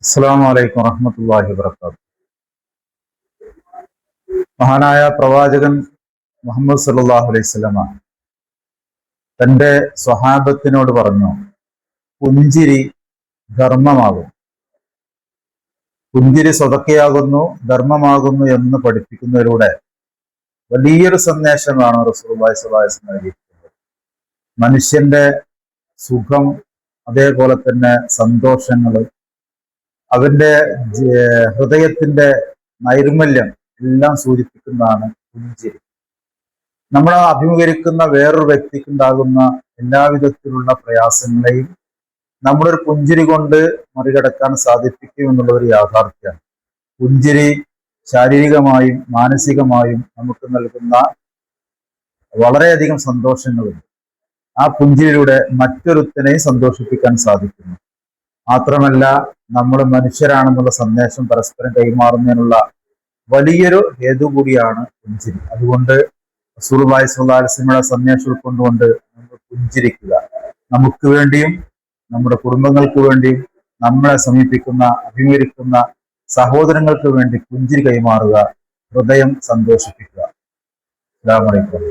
അസ്സലാമു അലൈക്കും വറഹ്മത്തുള്ളാഹി വബറകാതുഹു. മഹാനായ പ്രവാചകൻ മുഹമ്മദ് സല്ലല്ലാഹു അലൈഹി വസല്ലമ തന്റെ സ്വഹാബത്തിനോട് പറഞ്ഞു, പുഞ്ചിരി ധർമ്മമാകും, പുഞ്ചിരി സ്വതക്കയാകുന്നു, ധർമ്മമാകുന്നു എന്ന് പഠിപ്പിക്കുന്നതിലൂടെ വലിയൊരു സന്ദേശമാണ് റസൂലുള്ളാഹി സ്വല്ലല്ലാഹു അലൈഹി വസല്ലം നൽകിയിട്ടുള്ളത്. മനുഷ്യന്റെ സുഖം, അതേപോലെ തന്നെ സന്തോഷങ്ങൾ, അവന്റെ ഹൃദയത്തിന്റെ നൈർമല്യം എല്ലാം സൂചിപ്പിക്കുന്നതാണ് പുഞ്ചിരി. നമ്മൾ അഭിമുഖീകരിക്കുന്ന വേറൊരു വ്യക്തിക്കുണ്ടാകുന്ന എല്ലാവിധത്തിലുള്ള പ്രയാസങ്ങളെയും നമ്മുടെ ഒരു പുഞ്ചിരി കൊണ്ട് മറികടക്കാൻ സാധിപ്പിക്കും എന്നുള്ള ഒരു യാഥാർത്ഥ്യമാണ്. പുഞ്ചിരി ശാരീരികമായും മാനസികമായും നമുക്ക് നൽകുന്ന വളരെയധികം സന്തോഷങ്ങളുണ്ട്. ആ പുഞ്ചിരിയിലൂടെ മറ്റൊരുത്തനെയും സന്തോഷിപ്പിക്കാൻ സാധിക്കുന്നു. മാത്രമല്ല, നമ്മൾ മനുഷ്യരാണെന്നുള്ള സന്ദേശം പരസ്പരം കൈമാറുന്നതിനുള്ള വലിയൊരു ഹേതു കൂടിയാണ് പുഞ്ചിരി. അതുകൊണ്ട് റസൂലുള്ളാഹി സ്വല്ലല്ലാഹു അലൈഹി വസല്ലമയുടെ സന്ദേശം ഉൾക്കൊണ്ടുകൊണ്ട് നമ്മൾ പുഞ്ചിരിക്കുക. നമുക്ക് വേണ്ടിയും നമ്മുടെ കുടുംബങ്ങൾക്ക് വേണ്ടിയും നമ്മളെ സമീപിക്കുന്ന അഭിമുഖീകരിക്കുന്ന സഹോദരങ്ങൾക്ക് വേണ്ടി പുഞ്ചിരി കൈമാറുക, ഹൃദയം സന്തോഷിപ്പിക്കുക. അസ്സലാമു അലൈക്കും.